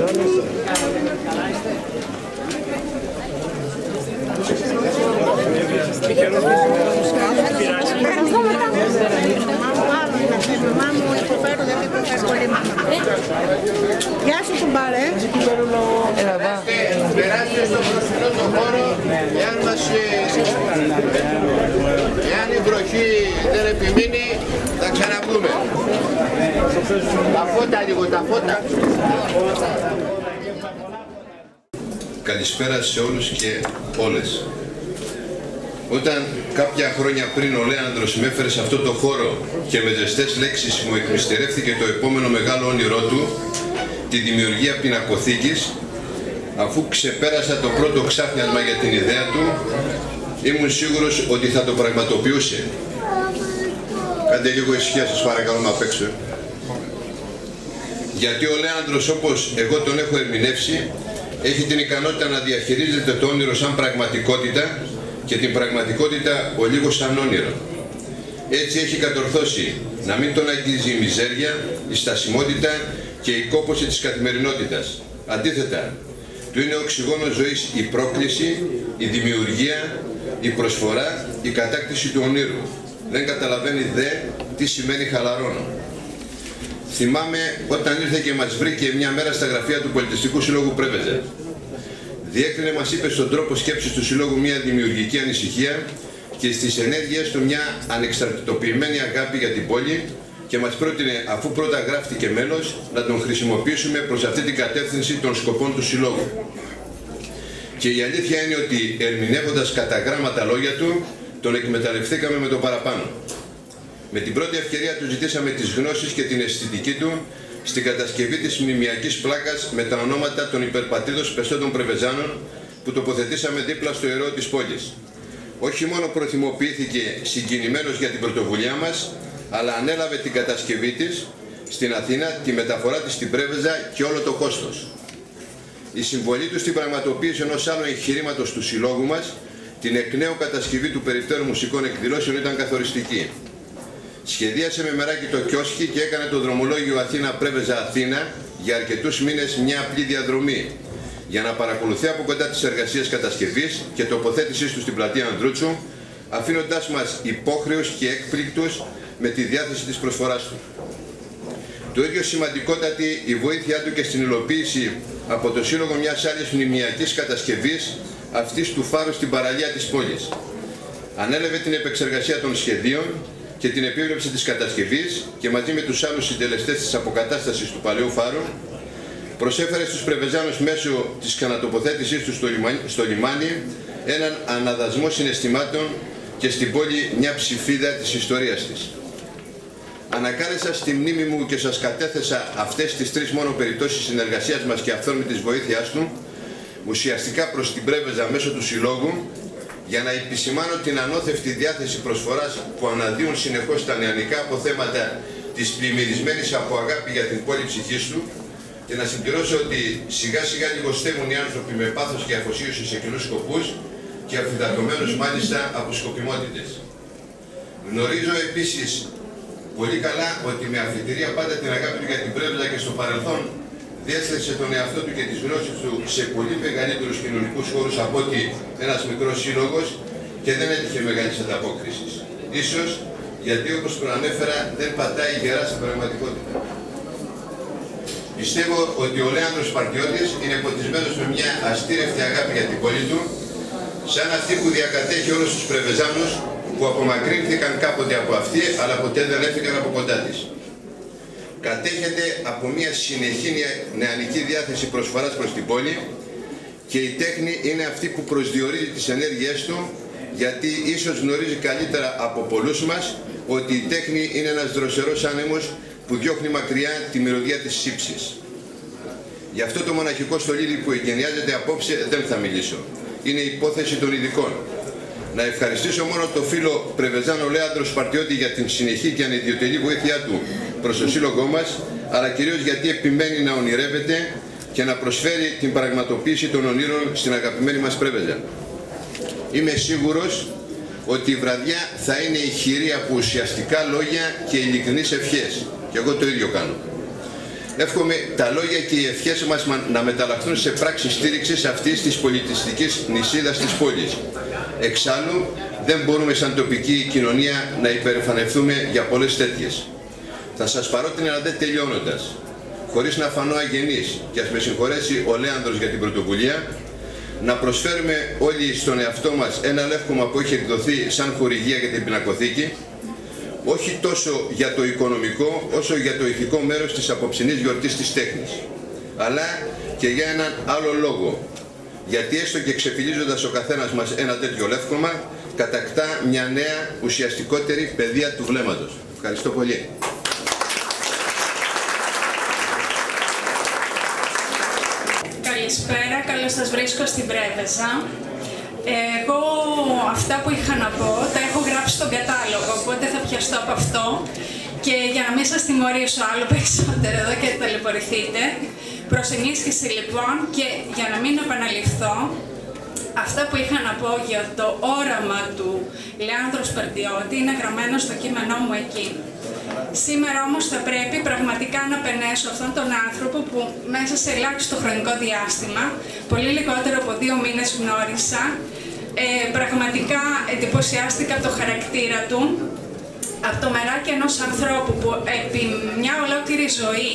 Γεια σου κουμπάρε. Περάστε στο μπροστινό τον χώρο, εάν η βροχή δεν επιμείνει, θα ξαναπούμε. Τα φώτα λίγο, τα φώτα. Καλησπέρα σε όλους και όλες. Όταν κάποια χρόνια πριν ο Λέανδρος με έφερε σε αυτό το χώρο και με ζεστές λέξεις μου εκμυστερεύθηκε το επόμενο μεγάλο όνειρό του, τη δημιουργία πινακοθήκης, αφού ξεπέρασα το πρώτο ξάφνιασμα για την ιδέα του, ήμουν σίγουρος ότι θα το πραγματοποιούσε. Κάντε λίγο ησυχία σας παρακαλώ να παίξω. Γιατί ο Λέανδρος, όπως εγώ τον έχω ερμηνεύσει, έχει την ικανότητα να διαχειρίζεται το όνειρο σαν πραγματικότητα και την πραγματικότητα ο λίγος σαν όνειρο. Έτσι έχει κατορθώσει να μην τον αγγίζει η μιζέρια, η στασιμότητα και η κόπωση της καθημερινότητας. Αντίθετα, του είναι οξυγόνο ζωής η πρόκληση, η δημιουργία, η προσφορά, η κατάκτηση του ονείρου. Δεν καταλαβαίνει δε τι σημαίνει χαλαρώνω. Θυμάμαι όταν ήρθε και μας βρήκε μια μέρα στα γραφεία του Πολιτιστικού Συλλόγου Πρέβεζα. Διέκρινε, μας είπε, στον τρόπο σκέψης του Συλλόγου μια δημιουργική ανησυχία και στις ενέργειες του μια ανεξαρτητοποιημένη αγάπη για την πόλη και μας πρότεινε, αφού πρώτα γράφτηκε μέλος, να τον χρησιμοποιήσουμε προς αυτή την κατεύθυνση των σκοπών του Συλλόγου. Και η αλήθεια είναι ότι ερμηνεύοντας κατά γράμματα λόγια του, τον εκμεταλλευθήκαμε με το παραπάνω. Με την πρώτη ευκαιρία του ζητήσαμε τις γνώσεις και την αισθητική του στην κατασκευή της μνημιακής πλάκας με τα ονόματα των υπερπατρίδος πεστών Πρεβεζάνων που τοποθετήσαμε δίπλα στο ιερό της πόλης. Όχι μόνο προθυμοποιήθηκε συγκινημένος για την πρωτοβουλία μας, αλλά ανέλαβε την κατασκευή της στην Αθήνα, τη μεταφορά της στην Πρέβεζα και όλο το κόστος. Η συμβολή του στην πραγματοποίηση ενός άλλου εγχειρήματος του Συλλόγου μας, την εκ νέου κατασκευή του περιφέρου μουσικών εκδηλώσεων, ήταν καθοριστική. Σχεδίασε με μεράκι το κιόσκι και έκανε το δρομολόγιο Αθήνα-Πρέβεζα-Αθήνα για αρκετούς μήνες μια απλή διαδρομή, για να παρακολουθεί από κοντά τις εργασίες κατασκευής και τοποθέτησής του στην πλατεία Ανδρούτσου, αφήνοντάς μας υπόχρεους και έκπληκτους με τη διάθεση της προσφοράς του. Το ίδιο σημαντικότατη η βοήθειά του και στην υλοποίηση από το Σύλλογο μιας άλλης μνημιακής κατασκευής, αυτής του φάρου στην παραλία της πόλης. Ανέλαβε την επεξεργασία των σχεδίων και την επίβλεψη της κατασκευής και μαζί με τους άλλους συντελεστές της αποκατάστασης του παλαιού φάρου προσέφερε στους Πρεβεζάνους μέσω της ξανατοποθέτησής του στο λιμάνι έναν αναδασμό συναισθημάτων και στην πόλη μια ψηφίδα της ιστορίας της. Ανακάλεσα στη μνήμη μου και σας κατέθεσα αυτές τις τρεις μόνο περιπτώσεις συνεργασίας μας και αυθόρμητης βοήθειάς του, ουσιαστικά προς την Πρέβεζα μέσω του Συλλόγου, για να επισημάνω την ανώθευτη διάθεση προσφοράς που αναδύουν συνεχώς τα νεανικά αποθέματα της πλημμυρισμένης από αγάπη για την πόλη ψυχής του και να συμπληρώσω ότι σιγά σιγά λιγοστεύουν οι άνθρωποι με πάθος και αφοσίωση σε κοινούς σκοπούς και αφιδατωμένους μάλιστα από σκοπιμότητες. Γνωρίζω επίσης πολύ καλά ότι με αφιτηρία πάντα την αγάπη του για την Πρέβεζα και στο παρελθόν διέστρεψε τον εαυτό του και τις γνώσεις του σε πολύ μεγαλύτερους κοινωνικούς χώρους από ότι ένας μικρός σύλλογος και δεν έτυχε μεγάλης ανταπόκρισης. Ίσως γιατί, όπως προανέφερα, δεν πατάει γερά στην πραγματικότητα. Πιστεύω ότι ο Λέανδρος Σπαρτιώτης είναι ποτισμένος με μια αστήρευτη αγάπη για την πόλη του, σαν αυτή που διακατέχει όλους τους Πρεβεζάνους που απομακρύνθηκαν κάποτε από αυτή, αλλά ποτέ δεν έφυγαν από κοντά της. Κατέχεται από μια συνεχή νεανική διάθεση προσφοράς προς την πόλη και η τέχνη είναι αυτή που προσδιορίζει τις ενέργειές του, γιατί ίσως γνωρίζει καλύτερα από πολλούς μας ότι η τέχνη είναι ένας δροσερός άνεμος που διώχνει μακριά τη μυρωδιά της σύψης. Γι' αυτό το μοναχικό στολίδι που εγκαινιάζεται απόψε δεν θα μιλήσω. Είναι υπόθεση των ειδικών. Να ευχαριστήσω μόνο το φίλο Πρεβεζάνο Λέανδρο Σπαρτιώτη για την συνεχή και ανιδιοτελή βοήθειά του προς το σύλλογό μας, αλλά κυρίως γιατί επιμένει να ονειρεύεται και να προσφέρει την πραγματοποίηση των ονείρων στην αγαπημένη μας Πρέβεζα. Είμαι σίγουρος ότι η βραδιά θα είναι ηχηρή από ουσιαστικά λόγια και ειλικρινείς ευχές. Και εγώ το ίδιο κάνω. Εύχομαι τα λόγια και οι ευχές μας να μεταλλαχθούν σε πράξη στήριξης αυτής της πολιτιστικής νησίδας της πόλης. Εξάλλου, δεν μπορούμε σαν τοπική κοινωνία να υπερηφανευτούμε για πολλές τέτοιες. Θα σας παρότρινα δε τελειώνοντας, χωρίς να φανώ αγενής και ας με συγχωρέσει ο Λέανδρος για την πρωτοβουλία, να προσφέρουμε όλοι στον εαυτό μας ένα λεύκομα που έχει εκδοθεί σαν χορηγία για την πινακοθήκη, όχι τόσο για το οικονομικό όσο για το ηθικό μέρος της απόψινής γιορτής της τέχνης, αλλά και για έναν άλλο λόγο, γιατί έστω και ξεφυλίζοντας ο καθένας μας ένα τέτοιο λεύκομα, κατακτά μια νέα ουσιαστικότερη παιδεία του βλέμματος. Ευχαριστώ πολύ. Καλησπέρα, καλώς σας βρίσκω στην Πρέβεζα. Εγώ αυτά που είχα να πω τα έχω γράψει στον κατάλογο, οπότε θα πιαστώ από αυτό και για να μην σας τιμωρήσω άλλο περισσότερο εδώ και ταλαιπωρηθείτε, προς ενίσχυση λοιπόν και για να μην επαναληφθώ, αυτά που είχα να πω για το όραμα του Λέανδρου Σπαρτιώτη είναι γραμμένο στο κείμενό μου εκεί. Σήμερα όμως θα πρέπει πραγματικά να πενέσω αυτόν τον άνθρωπο που μέσα σε ελάχιστο χρονικό διάστημα, πολύ λιγότερο από 2 μήνες γνώρισα, πραγματικά εντυπωσιάστηκα από το χαρακτήρα του, από το μεράκι ενός ανθρώπου που επί μια ολόκληρη ζωή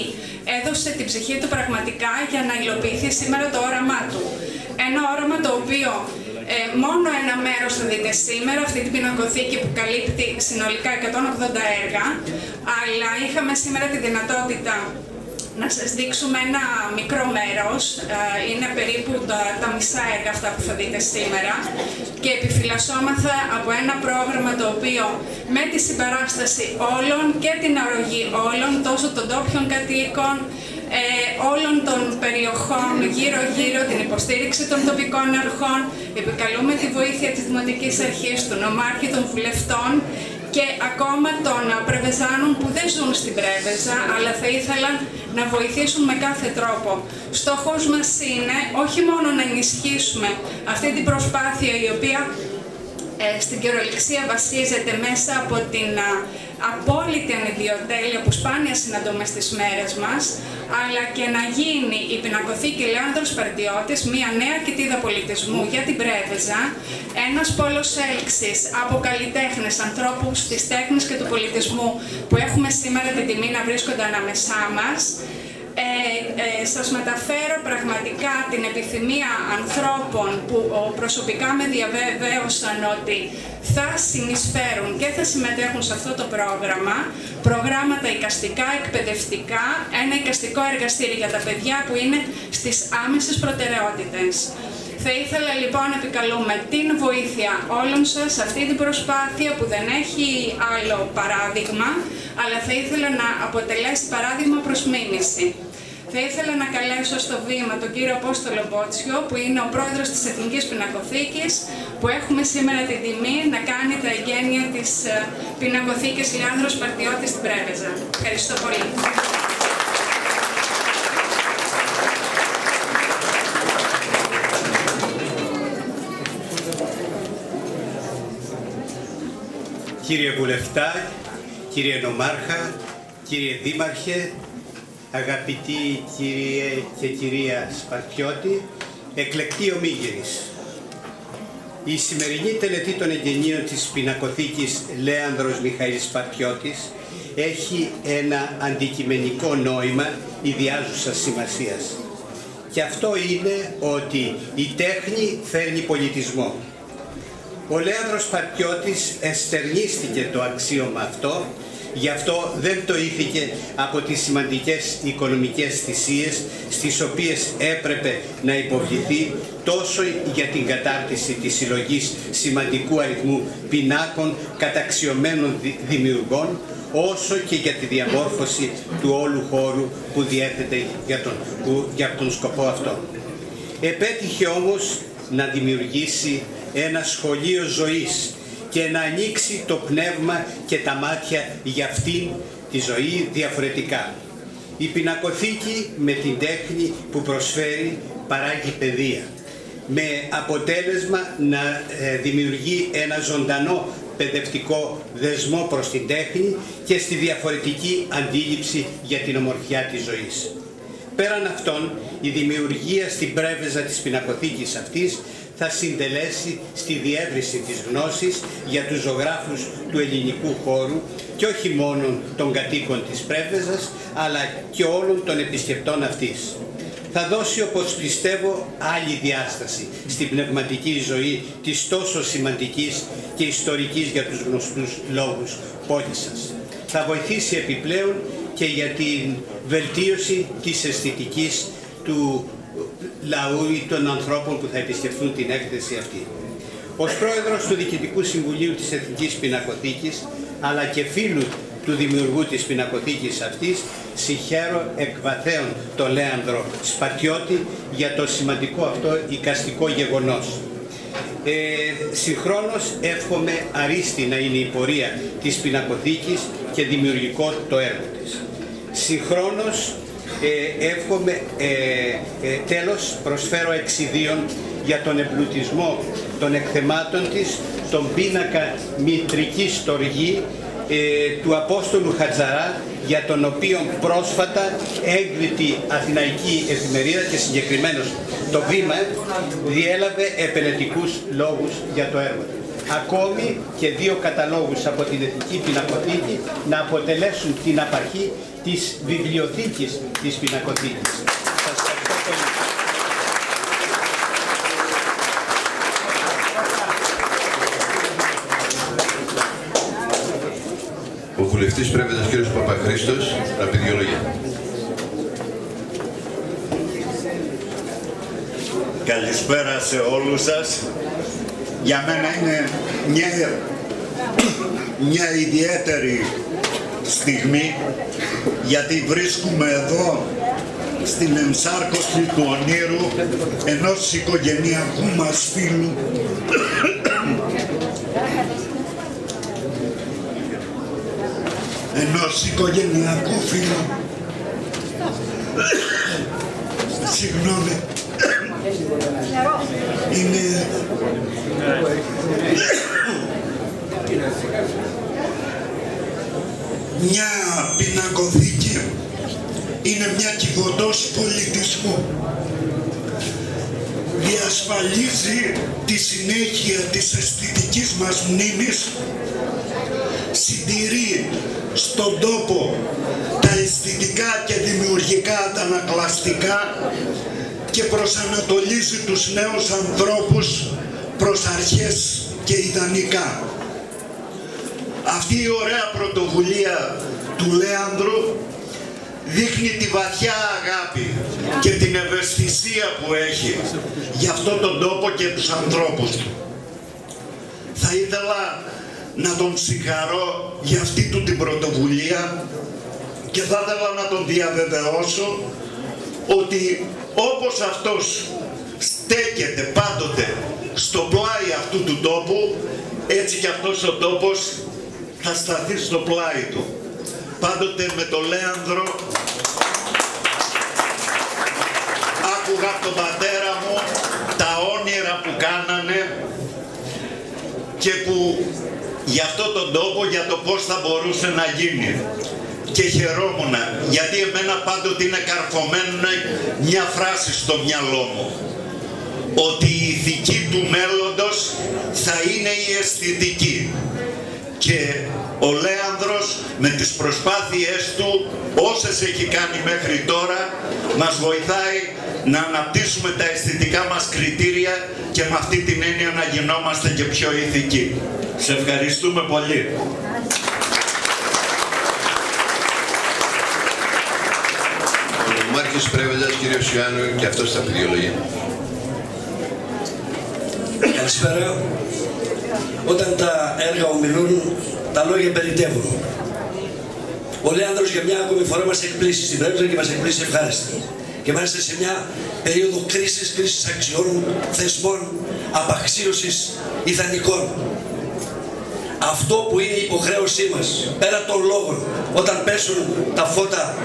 έδωσε την ψυχή του πραγματικά για να υλοποιηθεί σήμερα το όραμά του. Ένα όραμα το οποίο μόνο ένα μέρος θα δείτε σήμερα, αυτή την πινακοθήκη που καλύπτει συνολικά 180 έργα, αλλά είχαμε σήμερα τη δυνατότητα να σας δείξουμε ένα μικρό μέρος, είναι περίπου τα μισά έργα αυτά που θα δείτε σήμερα και επιφυλασσόμαθα από ένα πρόγραμμα το οποίο με τη συμπαράσταση όλων και την αρρωγή όλων, τόσο των ντόπιων κατοίκων, όλων των περιοχών γύρω-γύρω, την υποστήριξη των τοπικών αρχών, επικαλούμε τη βοήθεια της Δημοτικής Αρχής, του Νομάρχη, των βουλευτών και ακόμα των Πρεβεζάνων που δεν ζουν στην Πρέβεζα, αλλά θα ήθελαν να βοηθήσουν με κάθε τρόπο. Στόχος μας είναι όχι μόνο να ενισχύσουμε αυτή την προσπάθεια η οποία στην κυριολεξία βασίζεται μέσα από την απόλυτη ανιδιοτέλεια που σπάνια συναντούμε στις μέρες μας, αλλά και να γίνει η πινακοθήκη Λέανδρος Σπαρτιώτης μια νέα κοιτίδα πολιτισμού για την Πρέβεζα, ένας πόλος έλξης από καλλιτέχνες, ανθρώπους της τέχνης και του πολιτισμού που έχουμε σήμερα την τιμή να βρίσκονται ανάμεσά μας. Σας μεταφέρω πραγματικά την επιθυμία ανθρώπων που προσωπικά με διαβεβαίωσαν ότι θα συνεισφέρουν και θα συμμετέχουν σε αυτό το πρόγραμμα, προγράμματα εικαστικά, εκπαιδευτικά, ένα εικαστικό εργαστήρι για τα παιδιά που είναι στις άμεσες προτεραιότητες. Θα ήθελα λοιπόν να επικαλούμε την βοήθεια όλων σας σε αυτή την προσπάθεια που δεν έχει άλλο παράδειγμα, αλλά θα ήθελα να αποτελέσει παράδειγμα προς μίμηση. Θα ήθελα να καλέσω στο βήμα τον κύριο Απόστολο Μπότσιο, που είναι ο πρόεδρος της Εθνικής Πινακοθήκης, που έχουμε σήμερα την τιμή να κάνει τα εγγένεια της Πινακοθήκης Λέανδρος Σπαρτιώτη στην Πρέβεζα. Ευχαριστώ πολύ. Κύριε Βουλευτά, κύριε Νομάρχα, κύριε Δήμαρχε, αγαπητοί κύριε και κυρία Σπαρτιώτη, εκλεκτοί ομίγυρης. Η σημερινή τελετή των εγγενείων της πινακοθήκης Λέανδρος Μιχαήλ Σπαρτιώτης έχει ένα αντικειμενικό νόημα ιδιάζουσας σημασίας. Και αυτό είναι ότι η τέχνη φέρνει πολιτισμό. Ο Λέανδρος Σπαρτιώτης εστερνίστηκε το αξίωμα αυτό, γι' αυτό δεν το ήθηκε από τις σημαντικές οικονομικές θυσίες στις οποίες έπρεπε να υποβληθεί τόσο για την κατάρτιση της συλλογής σημαντικού αριθμού πινάκων καταξιωμένων δημιουργών, όσο και για τη διαμόρφωση του όλου χώρου που διέθετε για τον σκοπό αυτό. Επέτυχε όμως να δημιουργήσει ένα σχολείο ζωής και να ανοίξει το πνεύμα και τα μάτια για αυτήν τη ζωή διαφορετικά. Η πινακοθήκη με την τέχνη που προσφέρει παράγει παιδεία, με αποτέλεσμα να δημιουργεί ένα ζωντανό παιδευτικό δεσμό προς την τέχνη και στη διαφορετική αντίληψη για την ομορφιά της ζωής. Πέραν αυτών, η δημιουργία στην πρέβεζα της πινακοθήκης αυτής θα συντελέσει στη διεύρυνση της γνώσης για τους ζωγράφους του ελληνικού χώρου και όχι μόνο των κατοίκων της πρέβεζας, αλλά και όλων των επισκεπτών αυτής. Θα δώσει, όπως πιστεύω, άλλη διάσταση στην πνευματική ζωή της τόσο σημαντικής και ιστορικής για τους γνωστούς λόγους πόλης σας. Θα βοηθήσει επιπλέον και για την βελτίωση της αισθητικής του λαού ή των ανθρώπων που θα επισκεφθούν την έκθεση αυτή. Ως πρόεδρος του Διοικητικού Συμβουλίου της Εθνικής Πινακοθήκης, αλλά και φίλου του δημιουργού της πινακοθήκης αυτής, συγχαίρω εκ βαθέων τον Λέανδρο Σπατιώτη για το σημαντικό αυτό εικαστικό γεγονός. Συγχρόνως εύχομαι αρίστη να είναι η πορεία της πινακοθήκης και δημιουργικό το έργο της. Συγχρόνως εύχομαι τέλος προσφέρω εξιδίων για τον εμπλουτισμό των εκθεμάτων της, τον πίνακα μητρική στοργή του Απόστολου Χατζαρά, για τον οποίο πρόσφατα έγκριτη Αθηναϊκή Εφημερίδα και συγκεκριμένως το Βήμα διέλαβε επενετικούς λόγους για το έργο. Ακόμη και 2 καταλόγους από την Εθνική Πινακοθήκη να αποτελέσουν την απαρχή της βιβλιοθήκης της πινακοθήκης. Σας ευχαριστώ πολύ. Ο βουλευτής Πρέβεζας κ. Παπαχρήστος, να πει 2 λόγια. Καλησπέρα σε όλους σας. Για μένα είναι μια ιδιαίτερη στιγμή, γιατί βρίσκουμε εδώ στην ενσάρκωση του ονείρου ενός οικογενειακού μας φίλου, συγγνώμη, είναι μια πινακοθήκη, είναι μια κυβωτός πολιτισμού. Διασφαλίζει τη συνέχεια της αισθητικής μας μνήμης, συντηρεί στον τόπο τα αισθητικά και δημιουργικά αντανακλαστικά και προσανατολίζει τους νέους ανθρώπους προς αρχές και ιδανικά. Αυτή η ωραία πρωτοβουλία του Λέανδρου δείχνει τη βαθιά αγάπη και την ευαισθησία που έχει για αυτόν τον τόπο και τους ανθρώπους του. Θα ήθελα να τον συγχαρώ για αυτή του την πρωτοβουλία και θα ήθελα να τον διαβεβαιώσω ότι όπως αυτός στέκεται πάντοτε στο πλάι αυτού του τόπου, έτσι και αυτός ο τόπος θα σταθεί στο πλάι του. Πάντοτε με τον Λέανδρο άκουγα από τον πατέρα μου τα όνειρα που κάνανε και που για αυτόν τον τόπο, για το πώς θα μπορούσε να γίνει. Και χαιρόμουν, γιατί εμένα πάντοτε είναι καρφωμένη μια φράση στο μυαλό μου, ότι η ηθική του μέλλοντος θα είναι η αισθητική. Και ο Λέανδρος με τις προσπάθειές του, όσες έχει κάνει μέχρι τώρα, μας βοηθάει να αναπτύσσουμε τα αισθητικά μας κριτήρια και με αυτή την έννοια να γινόμαστε και πιο ηθικοί. Σε ευχαριστούμε πολύ. Ο Μάρχης Πρέβεζας, κ. Ιωάννου, και αυτός θα πει 2 λόγια. Καλησπέρα. Όταν τα έργα ομιλούν, τα λόγια περιτεύουν. Ο Λέανδρος για μια ακόμη φορά μας εκπλήσει στην Πρέβεζα και μας εκπλήσει ευχάριστα. Και μάλιστα σε μια περίοδο κρίσης αξιών, θεσμών, απαξίωσης ιδανικών. Αυτό που είναι η υποχρέωσή μας, πέρα των λόγων, όταν πέσουν τα φώτα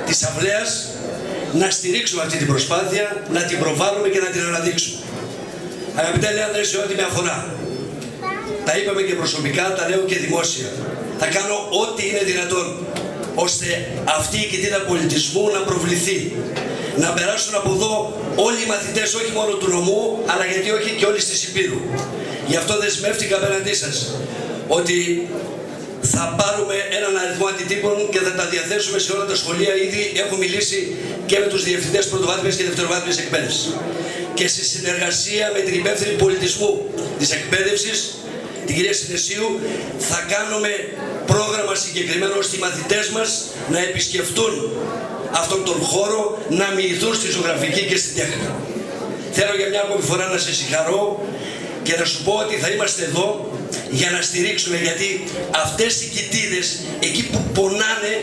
της αυλαίας, να στηρίξουμε αυτή την προσπάθεια, να την προβάλλουμε και να την αναδείξουμε. Αγαπητέ Λέανδρε, σε ό,τι με αφορά, τα είπαμε και προσωπικά, τα λέω και δημόσια. Θα κάνω ό,τι είναι δυνατόν ώστε αυτή η κοιτίδα πολιτισμού να προβληθεί. Να περάσουν από εδώ όλοι οι μαθητές, όχι μόνο του νομού, αλλά γιατί όχι και όλης της Υπήρου. Γι' αυτό δεσμεύτηκα απέναντί σας ότι θα πάρουμε έναν αριθμό αντιτύπων και θα τα διαθέσουμε σε όλα τα σχολεία. Ήδη έχω μιλήσει και με τους διευθυντές πρωτοβάθμιας και δευτεροβάθμιας εκπαίδευσης. Και στη συνεργασία με την υπεύθυνη πολιτισμού της εκπαίδευσης, την κυρία Συνεσίου, θα κάνουμε πρόγραμμα συγκεκριμένο ώστε οι μαθητές μας να επισκεφτούν αυτόν τον χώρο, να μοιηθούν στη ζωγραφική και στη τέχνη. Θέλω για μια ακόμη φορά να σε συγχαρώ και να σου πω ότι θα είμαστε εδώ για να στηρίξουμε, γιατί αυτές οι κοιτίδες εκεί που πονάνε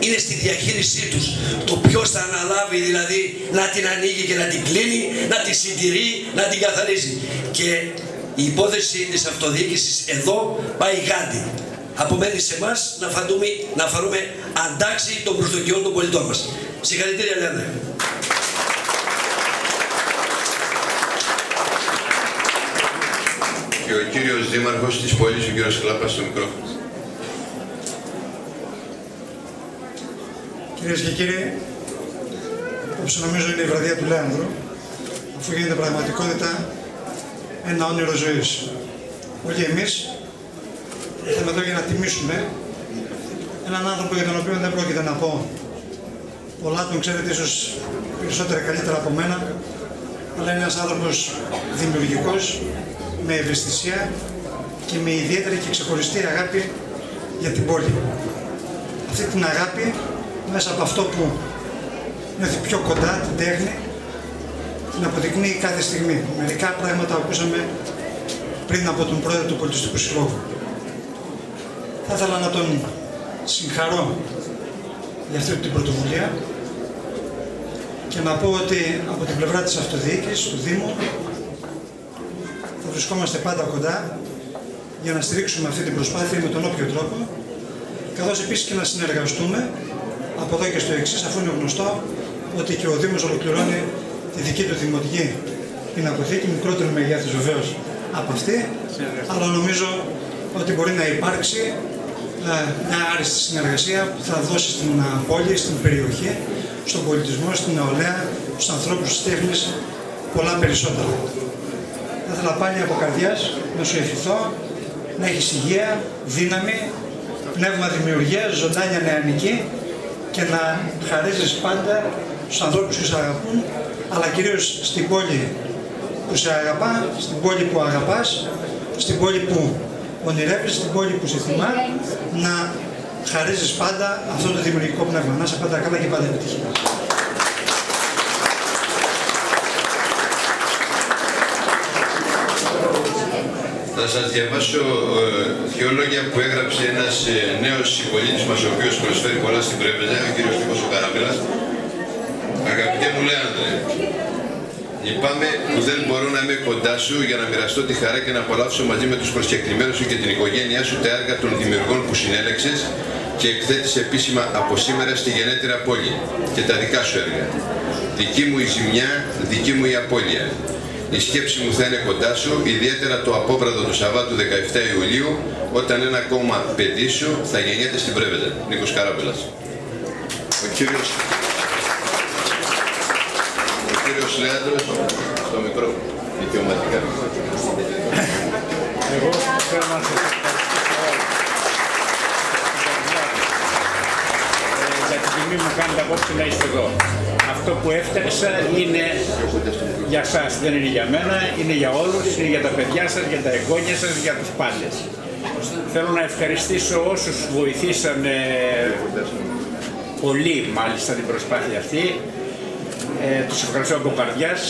είναι στη διαχείρισή τους. Το ποιος θα αναλάβει δηλαδή να την ανοίγει και να την κλείνει, να τη συντηρεί, να την καθαρίζει. Και η υπόθεση της αυτοδιοίκησης εδώ πάει γάντι. Απομένει σε εμάς να φανούμε αντάξει των προσδοκιών των πολιτών μας. Συγχαρητήρια, Λέανδρε. Και ο κύριος Δήμαρχος της πόλης, ο κύριος Κλάπας, στο μικρόφωνο. Κυρίες και κύριοι, όπως νομίζω είναι η βραδιά του Λέανδρου, αφού γίνεται πραγματικότητα ένα όνειρο ζωής. Όλοι εμείς ήρθαμε εδώ για να τιμήσουμε έναν άνθρωπο για τον οποίο δεν πρόκειται να πω πολλά, τον ξέρετε ίσως περισσότερα καλύτερα από μένα, αλλά είναι ένας άνθρωπος δημιουργικός, με ευαισθησία και με ιδιαίτερη και ξεχωριστή αγάπη για την πόλη. Αυτή την αγάπη, μέσα από αυτό που νιώθει πιο κοντά, την τέχνη, την αποδεικνύει κάθε στιγμή. Μερικά πράγματα ακούσαμε πριν από τον πρόεδρο του Πολιτιστικού Συλλόγου. Θα ήθελα να τον συγχαρώ για αυτή την πρωτοβουλία και να πω ότι από την πλευρά της αυτοδιοίκησης, του Δήμου, θα βρισκόμαστε πάντα κοντά για να στηρίξουμε αυτή την προσπάθεια με τον όποιο τρόπο, καθώς επίσης και να συνεργαστούμε από εδώ και στο εξής, αφού είναι γνωστό ότι και ο Δήμος ολοκληρώνει τη δική του δημοτική πινακοθήκη, μικρότερη μεγέθους βεβαίως από αυτή, αλλά νομίζω ότι μπορεί να υπάρξει μια άριστη συνεργασία που θα δώσει στην πόλη, στην περιοχή, στον πολιτισμό, στην νεολαία, στους ανθρώπους της τέχνης πολλά περισσότερα. Θα ήθελα πάλι από καρδιάς να σου ευχηθώ να έχεις υγεία, δύναμη, πνεύμα δημιουργίας, ζωντάνια νεανική και να χαρίζεις πάντα στους ανθρώπους που σε αγαπούν, αλλά κυρίως στην πόλη που σε αγαπά, στην πόλη που αγαπάς, στην πόλη που ονειρεύεις, στην πόλη που σε θυμά, να χαρίζεις πάντα αυτό το δημιουργικό πνεύμα. Να είσαι πάντα καλά και πάντα επιτυχημένος. Θα σας διαβάσω δύο λόγια που έγραψε ένας νέος συμπολίτης μας, ο οποίος προσφέρει πολλά στην Πρέβεζα, ο κύριος Νίκος ο Καραμέλας. Αγαπητέ μου Λέανδρε, λυπάμαι που δεν μπορώ να είμαι κοντά σου για να μοιραστώ τη χαρά και να απολαύσω μαζί με τους προσκεκλημένους σου και την οικογένειά σου τα έργα των δημιουργών που συνέλεξες και εκθέτεις επίσημα από σήμερα στη γενέτειρα πόλη και τα δικά σου έργα. Δική μου η ζημιά, δική μου η απώλεια. Η σκέψη μου θα είναι κοντά σου, ιδιαίτερα το απόβραδο του Σαββάτου 17 Ιουλίου, όταν ένα ακόμα παιδί σου θα γεννιέται στην Πρέβεζα. Νίκος Καράμπελας. Ο κύριος Λέανδρος, στο μικρόφωνο, δικαιωματικά. Εγώ θέλω να σας ευχαριστήσω για την τιμή μου κάνετε απόψε να είστε εδώ. Αυτό που έφτιαξα είναι για σας, δεν είναι για μένα, είναι για όλους, είναι για τα παιδιά σας, για τα εγγόνια σας, για τους πάντες. Θέλω να ευχαριστήσω όσους βοηθήσανε πολύ μάλιστα την προσπάθεια αυτή. Τους ευχαριστώ από καρδιάς.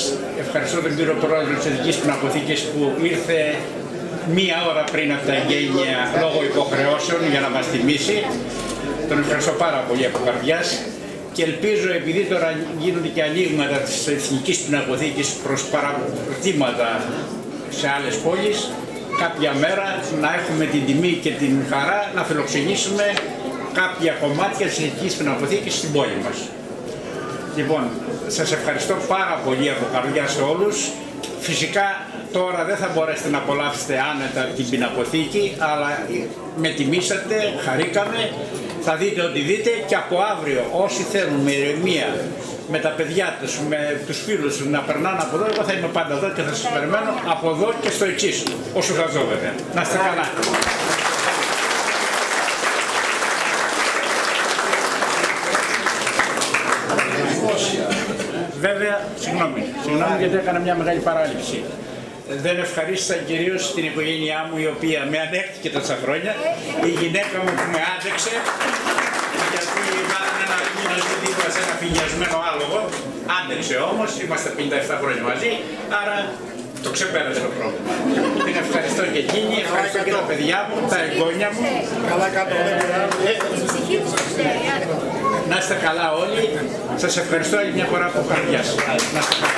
Ευχαριστώ τον κύριο Πρόεδρο της Ειδικής Πινακοθήκης που ήρθε μία ώρα πριν από τα εγγένεια λόγω υποχρεώσεων για να μας τιμήσει. Τον ευχαριστώ πάρα πολύ από καρδιάς. Και ελπίζω, επειδή τώρα γίνονται και ανοίγματα της Εθνικής Πινακοθήκης προς παραδείγματα σε άλλες πόλεις, κάποια μέρα να έχουμε την τιμή και την χαρά να φιλοξενήσουμε κάποια κομμάτια της Εθνικής Πινακοθήκης στην πόλη μας. Λοιπόν, σας ευχαριστώ πάρα πολύ από καρδιά σε όλους Φυσικά τώρα δεν θα μπορέσετε να απολαύσετε άνετα την πινακοθήκη, αλλά με τιμήσατε, χαρήκαμε, θα δείτε ό,τι δείτε και από αύριο όσοι θέλουν με ηρεμία, με τα παιδιά τους, με τους φίλους τους να περνάνε από εδώ, εγώ θα είμαι πάντα εδώ και θα σας περιμένω από εδώ και στο εξής, όσο θα ζω βέβαια. Να είστε καλά. Βέβαια, συγγνώμη γιατί έκανα μια μεγάλη παράληψη. Δεν ευχαρίστησα κυρίως την οικογένειά μου, η οποία με ανέχτηκε τόσα χρόνια, η γυναίκα μου που με άντεξε, γιατί βάλανε ένα μήνα δίπλα σε ένα φυγιασμένο άλογο, άντεξε όμως, είμαστε 57 χρόνια μαζί, άρα το ξεπέρασε το πρόβλημα. Την ευχαριστώ και εκείνη, ευχαριστώ και τα παιδιά μου, τα εγγόνια μου. Να είστε καλά όλοι, σας ευχαριστώ για μια φορά από καρδιάς. Να είστε καλά.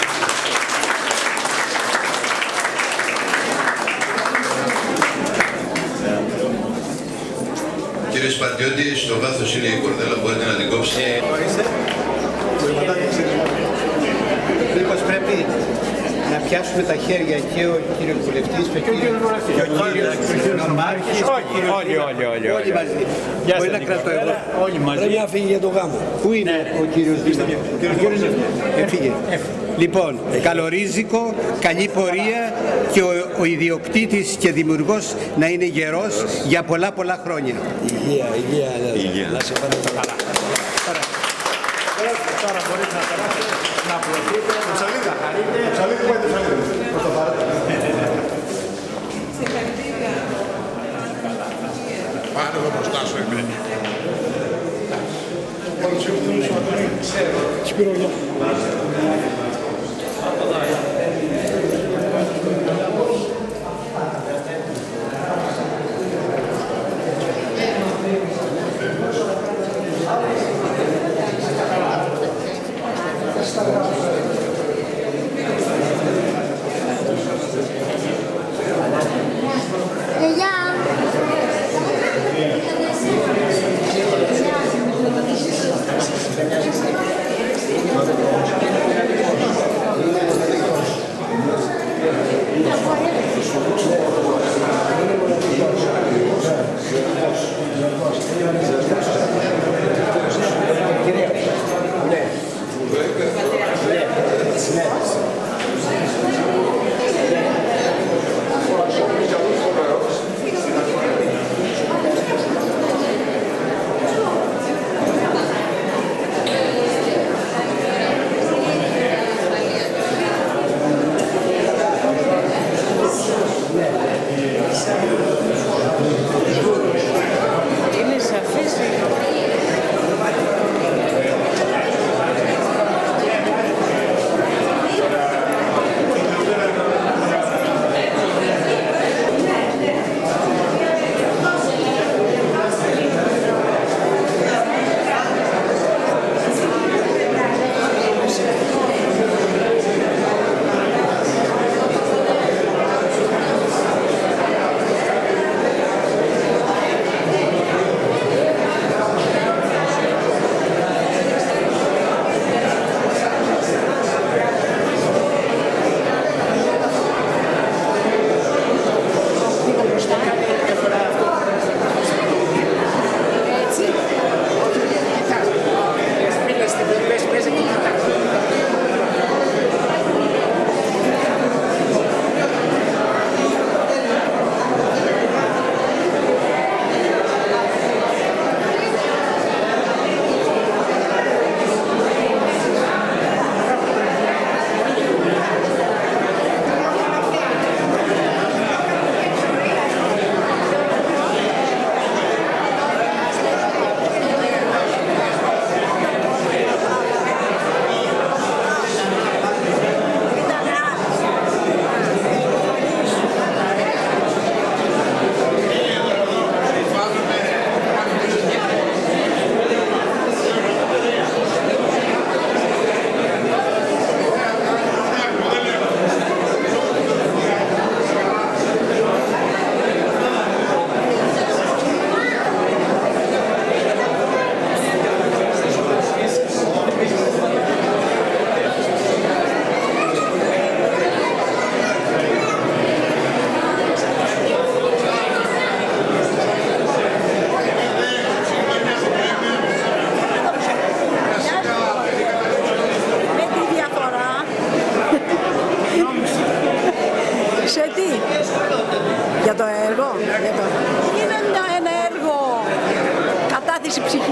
Κύριε Σπαρτιώτη, στο βάθος είναι η κορδέλα, μπορείτε να την κόψετε. Μήπως πρέπει να πιάσουμε τα χέρια και ο κύριος βουλευτής και ο κύριος νομάρχης και ο κύριος Δήμαρχος. Όλοι μαζί. Μπορεί να κρατώ εγώ. Όλοι μαζί. Πρέπει να φύγει για το γάμο. Πού είναι ο κύριος Δήμαρχος? Έφυγε. Λοιπόν, καλορίζικο, καλή πορεία και ο ιδιοκτήτης και δημιουργός να είναι γερός για πολλά χρόνια. Υγεία. Να σε παρακαλώ. Τώρα μπορείτε να περάσετε, να απλωθείτε, να χαρείτε. Ψαλίδι, πού είναι το ψαλίδι? Πώς το πάρετε? Πάνω εδώ μπροστά σου εμένα. Σπύρο, γεια. Γεια.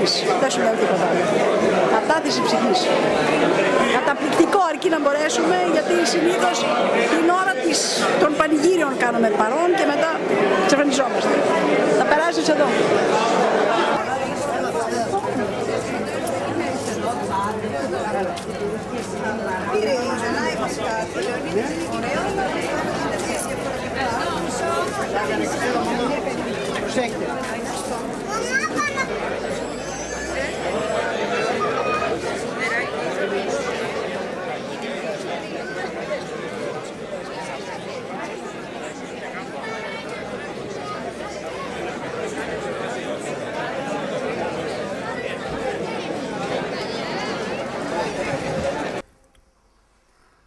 ψυχής. Δεν σου λέω τίποτα άλλο. Κατάθεση ψυχής. Καταπληκτικό αρκεί να μπορέσουμε, γιατί συνήθως την ώρα των πανηγύριων κάνουμε παρόν και μετά ξεφανιζόμαστε. Θα περάσεις εδώ.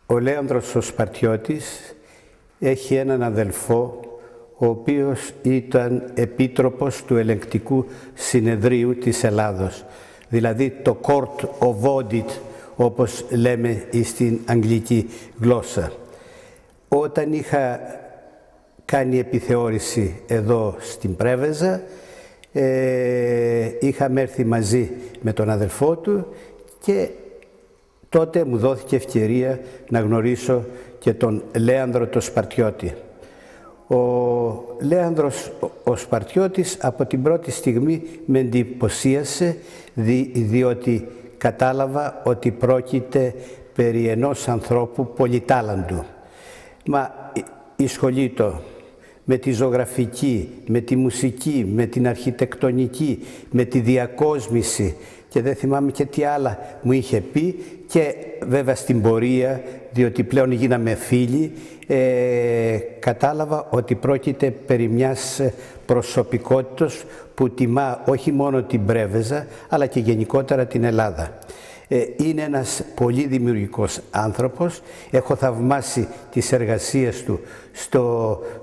Ο Λέανδρος ο Σπαρτιώτης έχει έναν αδελφό, ο οποίος ήταν επίτροπος του Ελεγκτικού Συνεδρίου της Ελλάδος, δηλαδή το Court of Audit, όπως λέμε στην αγγλική γλώσσα. Όταν είχα κάνει επιθεώρηση εδώ στην Πρέβεζα, είχαμε έρθει μαζί με τον αδελφό του και τότε μου δόθηκε ευκαιρία να γνωρίσω και τον Λέανδρο το Σπαρτιώτη. Ο Λέανδρος ο Σπαρτιώτης από την πρώτη στιγμή με εντυπωσίασε, διότι κατάλαβα ότι πρόκειται περί ενός ανθρώπου πολυτάλαντου. Μα η σχολή του με τη ζωγραφική, με τη μουσική, με την αρχιτεκτονική, με τη διακόσμηση και δεν θυμάμαι και τι άλλα μου είχε πει, και βέβαια στην πορεία, διότι πλέον γίναμε φίλοι, κατάλαβα ότι πρόκειται περί μιας προσωπικότητας που τιμά όχι μόνο την Πρέβεζα, αλλά και γενικότερα την Ελλάδα. Είναι ένας πολύ δημιουργικός άνθρωπος. Έχω θαυμάσει τις εργασίες του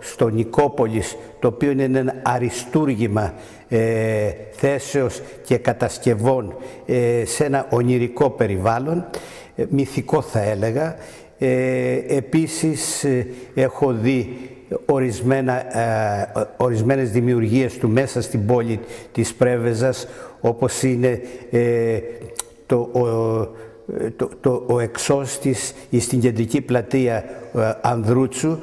στο Νικόπολης, το οποίο είναι ένα αριστούργημα θέσεως και κατασκευών σε ένα ονειρικό περιβάλλον, μυθικό θα έλεγα. Επίσης έχω δει ορισμένες δημιουργίες του μέσα στην πόλη της Πρέβεζας, όπως είναι ο εξώστης στην κεντρική πλατεία Ανδρούτσου,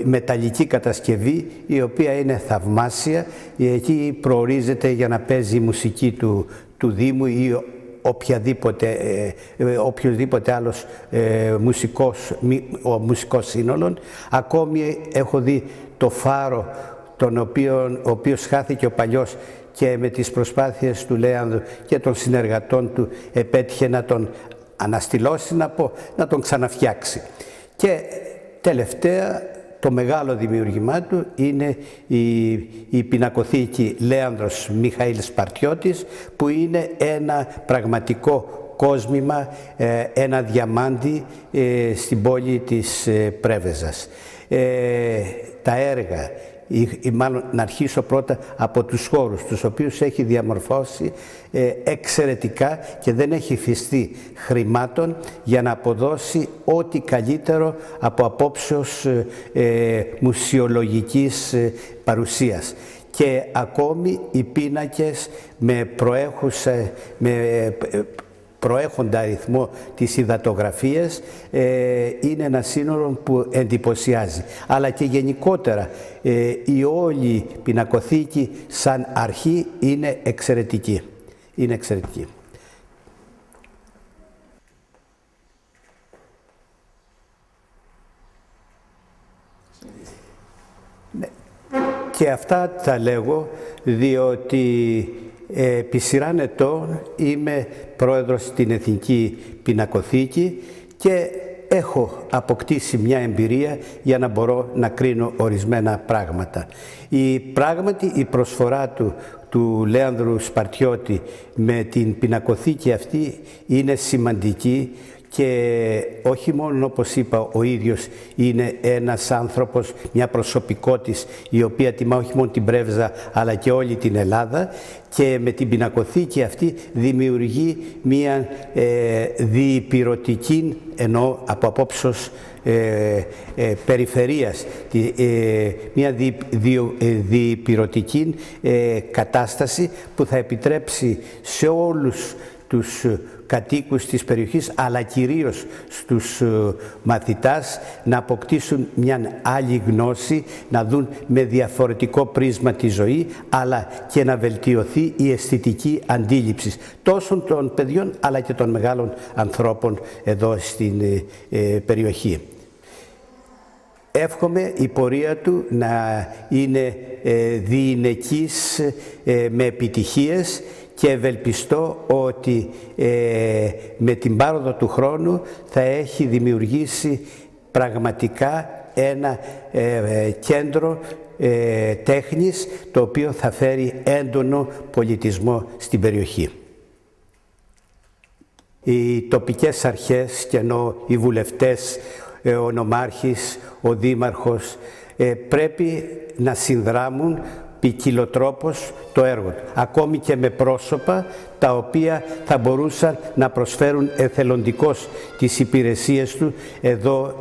μεταλλική κατασκευή, η οποία είναι θαυμάσια. Εκεί προορίζεται για να παίζει η μουσική του Δήμου ή οποιοδήποτε άλλος μουσικός σύνολο. Ακόμη έχω δει το φάρο, ο οποίος χάθηκε ο παλιός, και με τις προσπάθειες του Λέανδρου και των συνεργατών του επέτυχε να τον αναστηλώσει, να τον ξαναφτιάξει. Και τελευταία, το μεγάλο δημιουργημά του είναι η πινακοθήκη Λέανδρος Μιχαήλ Σπαρτιώτης, που είναι ένα πραγματικό κόσμημα, ένα διαμάντι στην πόλη της Πρέβεζας. Τα έργα, ή μάλλον να αρχίσω πρώτα από τους χώρους τους οποίους έχει διαμορφώσει εξαιρετικά, και δεν έχει φυστεί χρημάτων για να αποδώσει ό,τι καλύτερο από απόψεως μουσιολογικής παρουσίας. Και ακόμη οι πίνακες με προέχοντα αριθμό της υδατογραφίας είναι ένα σύνολο που εντυπωσιάζει. Αλλά και γενικότερα η όλη πινακοθήκη σαν αρχή είναι εξαιρετική. Είναι εξαιρετική. Και αυτά τα λέγω διότι επί σειράν ετών είμαι πρόεδρος στην Εθνική Πινακοθήκη και έχω αποκτήσει μια εμπειρία για να μπορώ να κρίνω ορισμένα πράγματα. Πράγματι η προσφορά του Λέανδρου Σπαρτιώτη με την πινακοθήκη αυτή είναι σημαντική και όχι μόνο, όπως είπα, ο ίδιος είναι ένας άνθρωπος, μια προσωπικότης η οποία τιμά όχι μόνο την Πρέβεζα αλλά και όλη την Ελλάδα, και με την πινακοθήκη αυτή δημιουργεί μια διυπηρωτική, ενώ από απόψεως περιφερείας, μια διυπηρωτική κατάσταση που θα επιτρέψει σε όλους τους κατοίκους της περιοχής, αλλά κυρίως στους μαθητάς, να αποκτήσουν μια άλλη γνώση, να δουν με διαφορετικό πρίσμα τη ζωή, αλλά και να βελτιωθεί η αισθητική αντίληψη τόσο των παιδιών αλλά και των μεγάλων ανθρώπων εδώ στην περιοχή. Εύχομαι η πορεία του να είναι διηνεκής με επιτυχίες και ευελπιστώ ότι με την πάροδο του χρόνου θα έχει δημιουργήσει πραγματικά ένα κέντρο τέχνης, το οποίο θα φέρει έντονο πολιτισμό στην περιοχή. Οι τοπικές αρχές, και ενώ οι βουλευτές, ο νομάρχης, ο δήμαρχος, πρέπει να συνδράμουν ποικιλοτρόπως το έργο του, ακόμη και με πρόσωπα τα οποία θα μπορούσαν να προσφέρουν εθελοντικώς τις υπηρεσίες του εδώ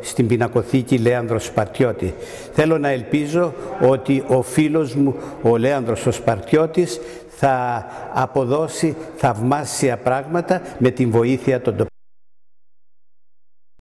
στην πινακοθήκη Λέανδρος Σπαρτιώτη. Θέλω να ελπίζω ότι ο φίλος μου ο Λέανδρος ο Σπαρτιώτης θα αποδώσει θαυμάσια πράγματα με την βοήθεια των τοπικών.